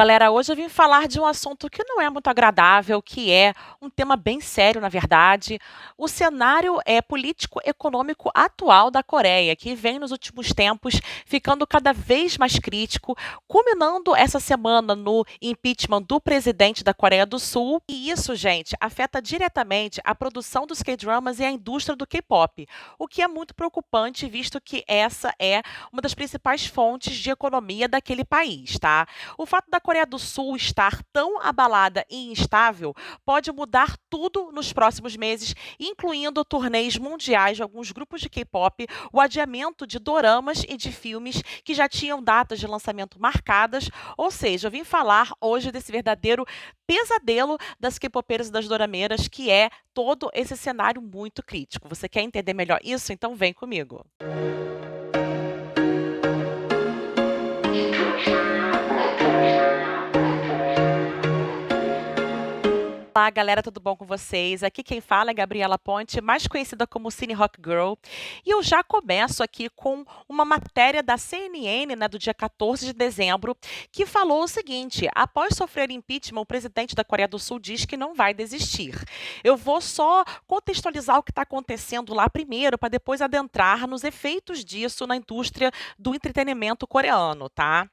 Galera, hoje eu vim falar de um assunto que não é muito agradável, que é um tema bem sério, na verdade. O cenário político-econômico atual da Coreia, que vem nos últimos tempos ficando cada vez mais crítico, culminando essa semana no impeachment do presidente da Coreia do Sul. E isso, gente, afeta diretamente a produção dos K-dramas e a indústria do K-pop, o que é muito preocupante, visto que essa é uma das principais fontes de economia daquele país, tá? O fato da Coreia do Sul estar tão abalada e instável pode mudar tudo nos próximos meses, incluindo turnês mundiais de alguns grupos de K-pop, o adiamento de doramas e de filmes que já tinham datas de lançamento marcadas. Ou seja, eu vim falar hoje desse verdadeiro pesadelo das K-popeiras e das dorameiras, que é todo esse cenário muito crítico. Você quer entender melhor isso? Então vem comigo. Olá, galera, tudo bom com vocês? Aqui quem fala é Gabriela Ponte, mais conhecida como Cine Rock Girl. E eu já começo aqui com uma matéria da CNN, né, do dia 14 de dezembro, que falou o seguinte: após sofrer impeachment, o presidente da Coreia do Sul diz que não vai desistir. Eu vou só contextualizar o que está acontecendo lá primeiro, para depois adentrar nos efeitos disso na indústria do entretenimento coreano, tá?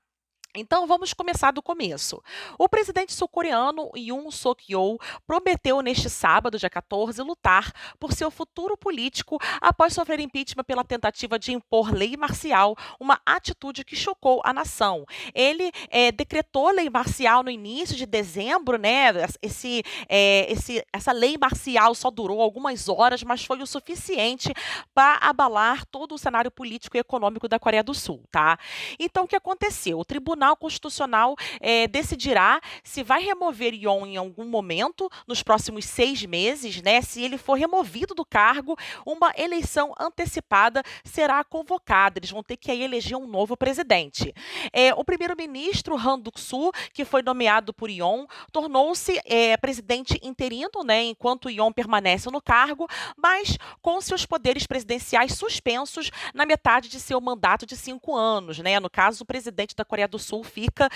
Então, vamos começar do começo. O presidente sul-coreano Yoon Suk-yeol prometeu neste sábado, dia 14, lutar por seu futuro político após sofrer impeachment pela tentativa de impor lei marcial, uma atitude que chocou a nação. Ele decretou lei marcial no início de dezembro, né? Essa lei marcial só durou algumas horas, mas foi o suficiente para abalar todo o cenário político e econômico da Coreia do Sul, tá? Então, o que aconteceu? O Tribunal Constitucional decidirá se vai remover Yoon em algum momento, nos próximos 6 meses, né? Se ele for removido do cargo, uma eleição antecipada será convocada. Eles vão ter que aí eleger um novo presidente. O primeiro-ministro Han Duck-soo, que foi nomeado por Yoon, tornou-se presidente interino, né? Enquanto Yoon permanece no cargo, mas com seus poderes presidenciais suspensos na metade de seu mandato de 5 anos, né? No caso, o presidente da Coreia do Sul fica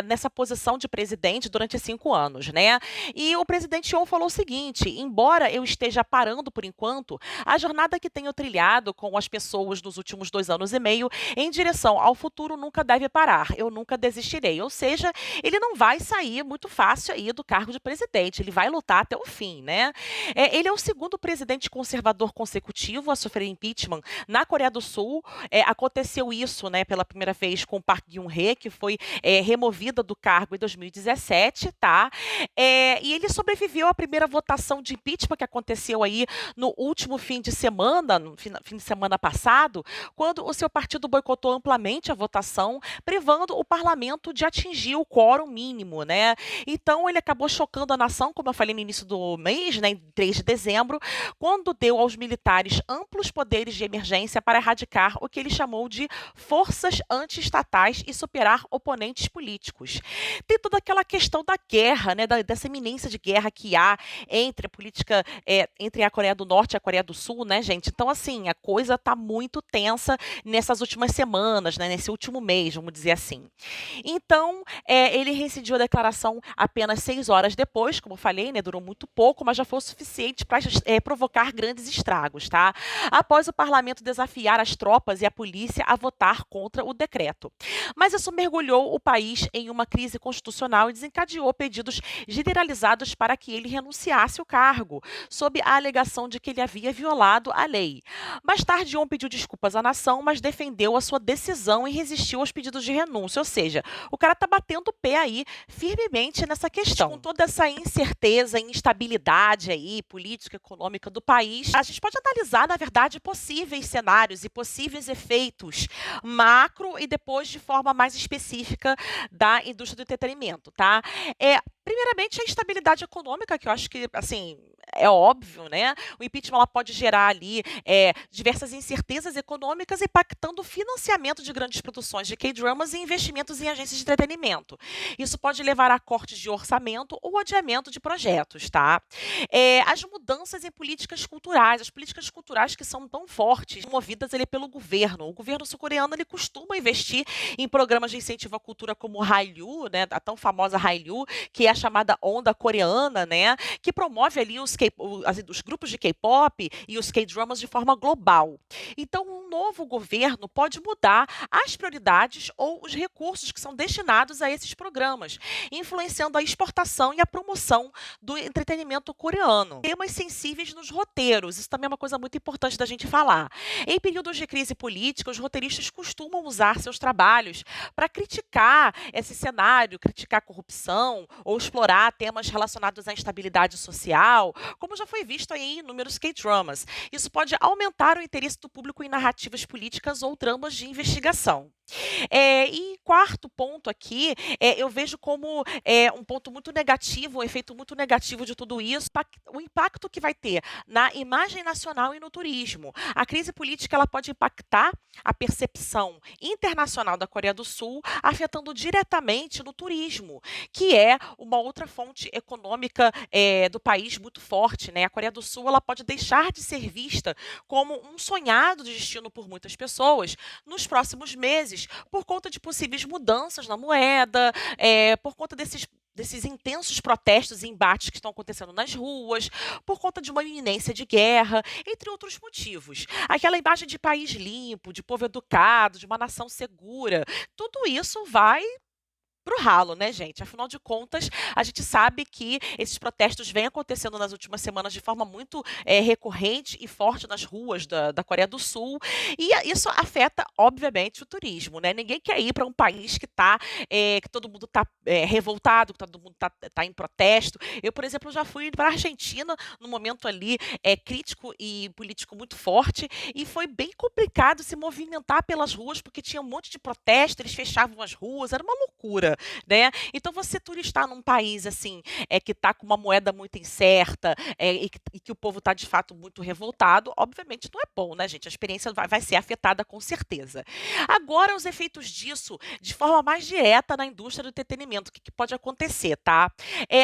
nessa posição de presidente durante 5 anos, né? E o presidente Yoon falou o seguinte: embora eu esteja parando por enquanto, a jornada que tenho trilhado com as pessoas nos últimos 2 anos e meio em direção ao futuro nunca deve parar. Eu nunca desistirei. Ou seja, ele não vai sair muito fácil aí do cargo de presidente. Ele vai lutar até o fim, né? Ele é o segundo presidente conservador consecutivo a sofrer impeachment na Coreia do Sul. Aconteceu isso, né, pela primeira vez com Park Geun-hye, que foi removida do cargo em 2017, tá? E ele sobreviveu à primeira votação de impeachment que aconteceu aí no último fim de semana, no fim de semana passado, quando o seu partido boicotou amplamente a votação, privando o parlamento de atingir o quórum mínimo, né? Então ele acabou chocando a nação, como eu falei no início do mês, né, em 3 de dezembro, quando deu aos militares amplos poderes de emergência para erradicar o que ele chamou de forças anti-estatais e superar oponentes políticos. Tem toda aquela questão da guerra, né, dessa iminência de guerra que há entre a política, entre a Coreia do Norte e a Coreia do Sul, né, gente? Então, assim, a coisa está muito tensa nessas últimas semanas, né, nesse último mês, vamos dizer assim. Então, ele rescindiu a declaração apenas 6 horas depois, como eu falei, né, durou muito pouco, mas já foi o suficiente para provocar grandes estragos, tá? Após o parlamento desafiar as tropas e a polícia a votar contra o decreto. Mas isso mergulhou o país em uma crise constitucional e desencadeou pedidos generalizados para que ele renunciasse ao cargo, sob a alegação de que ele havia violado a lei. Mais tarde, Yoon pediu desculpas à nação, mas defendeu a sua decisão e resistiu aos pedidos de renúncia. Ou seja, o cara tá batendo o pé aí firmemente nessa questão. Com toda essa incerteza e instabilidade aí, política, econômica do país, a gente pode analisar, na verdade, possíveis cenários e possíveis efeitos macro e depois de forma mais específica da indústria do entretenimento, tá? Primeiramente, a instabilidade econômica, que eu acho que, assim, é óbvio, né? O impeachment ela pode gerar ali diversas incertezas econômicas, impactando o financiamento de grandes produções de K-dramas e investimentos em agências de entretenimento. Isso pode levar a cortes de orçamento ou adiamento de projetos, tá? As mudanças em políticas culturais, as políticas culturais que são tão fortes, movidas ele pelo governo. O governo sul-coreano ele costuma investir em programas de incentivo à cultura como o Hallyu, né, a tão famosa Hallyu, que é a chamada onda coreana, né, que promove ali os grupos de K-pop e os K-dramas de forma global. Então, um novo governo pode mudar as prioridades ou os recursos que são destinados a esses programas, influenciando a exportação e a promoção do entretenimento coreano. Temas sensíveis nos roteiros, isso também é uma coisa muito importante da gente falar. Em períodos de crise política, os roteiristas costumam usar seus trabalhos para criticar esse cenário, criticar a corrupção ou explorar temas relacionados à instabilidade social, como já foi visto aí em inúmeros K-dramas. Isso pode aumentar o interesse do público em narrativas políticas ou dramas de investigação. E quarto ponto aqui, eu vejo como um ponto muito negativo, um efeito muito negativo de tudo isso, o impacto que vai ter na imagem nacional e no turismo. A crise política ela pode impactar a percepção internacional da Coreia do Sul, afetando diretamente no turismo, que é uma outra fonte econômica do país muito forte, né? A Coreia do Sul ela pode deixar de ser vista como um sonhado destino por muitas pessoas nos próximos meses, por conta de possíveis mudanças na moeda, por conta desses intensos protestos e embates que estão acontecendo nas ruas, por conta de uma iminência de guerra, entre outros motivos. Aquela imagem de país limpo, de povo educado, de uma nação segura, tudo isso vai pro ralo, né, gente? Afinal de contas, a gente sabe que esses protestos vêm acontecendo nas últimas semanas de forma muito recorrente e forte nas ruas da Coreia do Sul, e isso afeta, obviamente, o turismo, né? Ninguém quer ir para um país que todo mundo está revoltado, que todo mundo tá em protesto. Eu, por exemplo, já fui para a Argentina num momento ali crítico e político muito forte, e foi bem complicado se movimentar pelas ruas, porque tinha um monte de protesto, eles fechavam as ruas, era uma loucura, né? Então, você turistar num país assim, que está com uma moeda muito incerta, e que o povo está de fato muito revoltado, obviamente não é bom, né, gente? A experiência vai ser afetada com certeza. Agora, os efeitos disso de forma mais direta na indústria do entretenimento, o que pode acontecer, tá?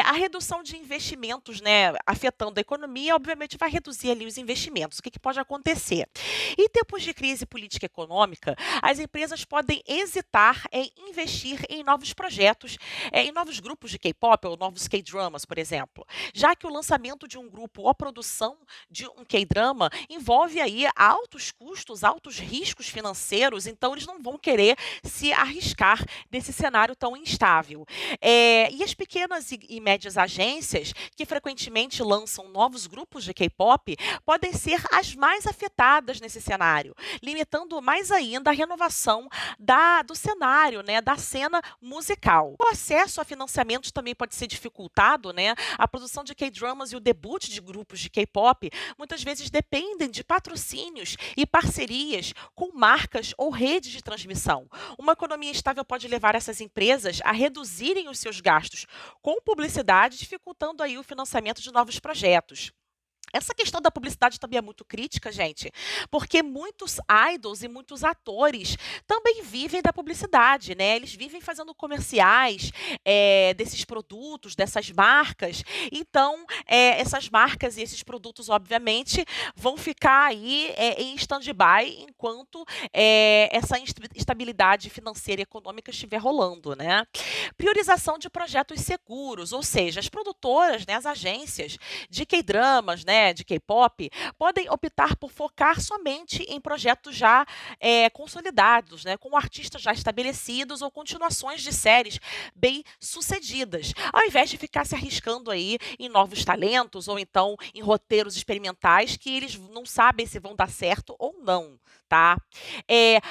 A redução de investimentos, né, afetando a economia, obviamente vai reduzir ali os investimentos. O que pode acontecer? Em tempos de crise política e econômica, as empresas podem hesitar em investir em novos projetos, em novos grupos de K-pop ou novos K-dramas, por exemplo, já que o lançamento de um grupo ou a produção de um K-drama envolve aí altos custos, altos riscos financeiros, então eles não vão querer se arriscar nesse cenário tão instável. E as pequenas e médias agências, que frequentemente lançam novos grupos de K-pop, podem ser as mais afetadas nesse cenário, limitando mais ainda a renovação do cenário, né, da cena musical. O acesso a financiamentos também pode ser dificultado, né? A produção de K-dramas e o debut de grupos de K-pop muitas vezes dependem de patrocínios e parcerias com marcas ou redes de transmissão. Uma economia estável pode levar essas empresas a reduzirem os seus gastos com publicidade, dificultando aí o financiamento de novos projetos. Essa questão da publicidade também é muito crítica, gente, porque muitos idols e muitos atores também vivem da publicidade, né? Eles vivem fazendo comerciais desses produtos, dessas marcas. Então, essas marcas e esses produtos, obviamente, vão ficar aí em stand-by enquanto essa instabilidade financeira e econômica estiver rolando, né? Priorização de projetos seguros, ou seja, as produtoras, né, as agências de K-dramas, né, de K-pop, podem optar por focar somente em projetos já consolidados, né, com artistas já estabelecidos ou continuações de séries bem sucedidas, ao invés de ficar se arriscando aí em novos talentos ou então em roteiros experimentais que eles não sabem se vão dar certo ou não, tá?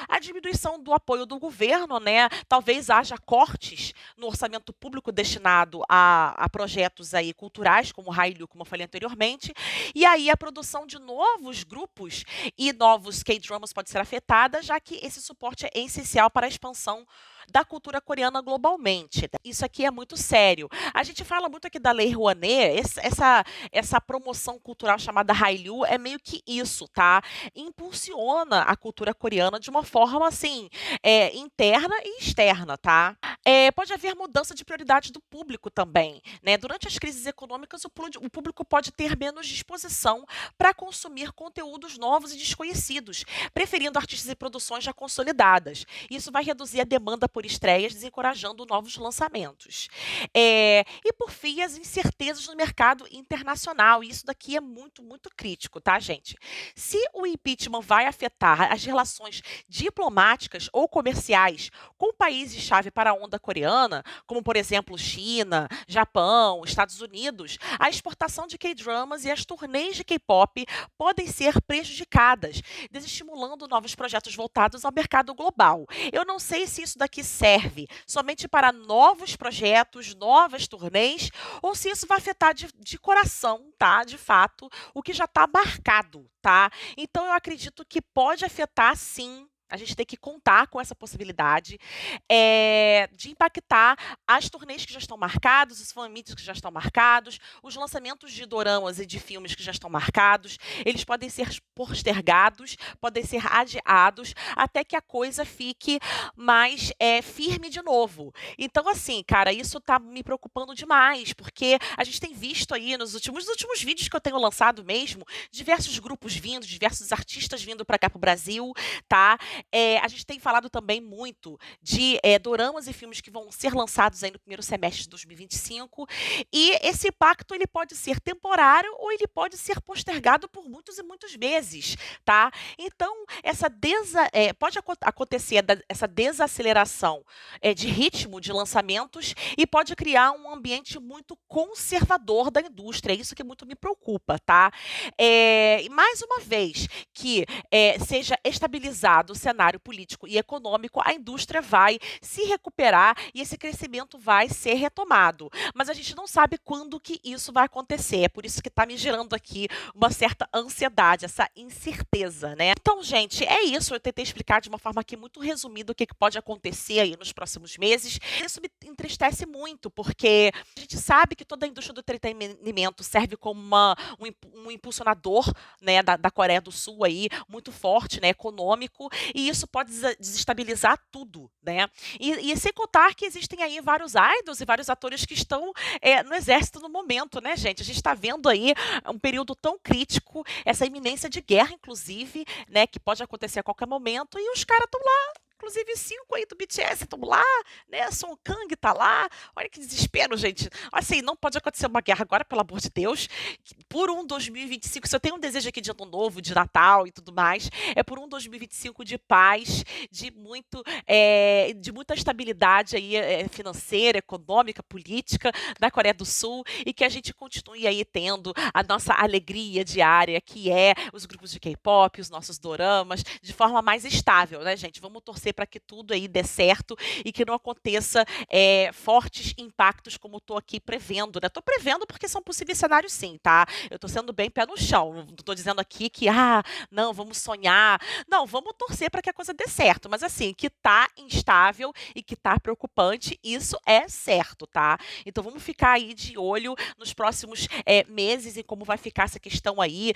A diminuição do apoio do governo, né? Talvez haja cortes no orçamento público destinado a projetos aí culturais, como o Hallyu, como eu falei anteriormente, e aí a produção de novos grupos e novos K-dramas pode ser afetada, já que esse suporte é essencial para a expansão da cultura coreana globalmente. Isso aqui é muito sério. A gente fala muito aqui da Lei Rouanet, essa promoção cultural chamada Hallyu é meio que isso, tá? Impulsiona a cultura coreana de uma forma, assim, interna e externa, tá? Pode haver mudança de prioridade do público também, né? Durante as crises econômicas, o público pode ter menos disposição para consumir conteúdos novos e desconhecidos, preferindo artistas e produções já consolidadas. Isso vai reduzir a demanda por estreias, desencorajando novos lançamentos. E por fim, as incertezas no mercado internacional. E isso daqui é muito, muito crítico, tá, gente? Se o impeachment vai afetar as relações diplomáticas ou comerciais com países-chave para a onda coreana, como por exemplo China, Japão, Estados Unidos, a exportação de K-dramas e as turnês de K-pop podem ser prejudicadas, desestimulando novos projetos voltados ao mercado global. Eu não sei se isso daqui serve somente para novos projetos, novas turnês, ou se isso vai afetar de coração, tá? De fato, o que já está marcado, tá? Então eu acredito que pode afetar sim. A gente tem que contar com essa possibilidade de impactar as turnês que já estão marcados, os fan-meets que já estão marcados, os lançamentos de doramas e de filmes que já estão marcados. Eles podem ser postergados, podem ser adiados, até que a coisa fique mais firme de novo. Então, assim, cara, isso tá me preocupando demais, porque a gente tem visto aí nos últimos vídeos que eu tenho lançado mesmo, diversos grupos vindo, diversos artistas vindo para cá pro Brasil, tá? A gente tem falado também muito de doramas e filmes que vão ser lançados aí no primeiro semestre de 2025, e esse impacto ele pode ser temporário ou ele pode ser postergado por muitos e muitos meses, tá? Então, pode acontecer essa desaceleração de ritmo de lançamentos e pode criar um ambiente muito conservador da indústria. É isso que muito me preocupa, tá? E mais uma vez, que seja estabilizado o cenário político e econômico, a indústria vai se recuperar e esse crescimento vai ser retomado. Mas a gente não sabe quando que isso vai acontecer. É por isso que está me gerando aqui uma certa ansiedade, essa incerteza, né? Então, gente, é isso. Eu tentei explicar de uma forma aqui muito resumida o que pode acontecer aí nos próximos meses. Isso me entristece muito, porque a gente sabe que toda a indústria do entretenimento serve como um impulsionador, né, da Coreia do Sul aí, muito forte, né, econômico, e isso pode desestabilizar tudo, né? E sem contar que existem aí vários idols e vários atores que estão no exército no momento, né, gente? A gente está vendo aí um período tão crítico, essa iminência de guerra, inclusive, né, que pode acontecer a qualquer momento, e os caras estão lá. Inclusive, 5 aí do BTS estão lá, né? Song Kang tá lá. Olha que desespero, gente. Assim, não pode acontecer uma guerra agora, pelo amor de Deus. Por um 2025, se eu tenho um desejo aqui de ano novo, de Natal e tudo mais, é por um 2025 de paz, de muita estabilidade aí, financeira, econômica, política na Coreia do Sul, e que a gente continue aí tendo a nossa alegria diária, que é os grupos de K-pop, os nossos doramas, de forma mais estável, né, gente? Vamos torcer para que tudo aí dê certo e que não aconteça fortes impactos como estou aqui prevendo, né? Estou prevendo porque são possíveis cenários sim, tá? Eu estou sendo bem pé no chão, não estou dizendo aqui que, não, vamos sonhar. Não, vamos torcer para que a coisa dê certo, mas assim, que tá instável e que tá preocupante, isso é certo, tá? Então vamos ficar aí de olho nos próximos meses em como vai ficar essa questão aí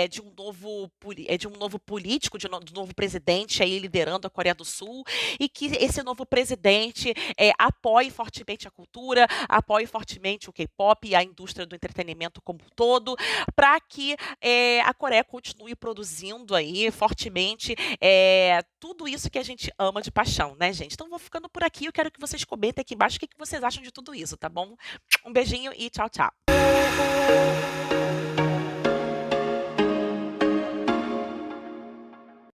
de um novo político, de um novo presidente aí liderando a Coreia do Sul, e que esse novo presidente apoie fortemente a cultura, apoie fortemente o K-pop e a indústria do entretenimento como um todo, para que a Coreia continue produzindo aí fortemente tudo isso que a gente ama de paixão, né, gente? Então vou ficando por aqui, eu quero que vocês comentem aqui embaixo o que vocês acham de tudo isso, tá bom? Um beijinho e tchau, tchau.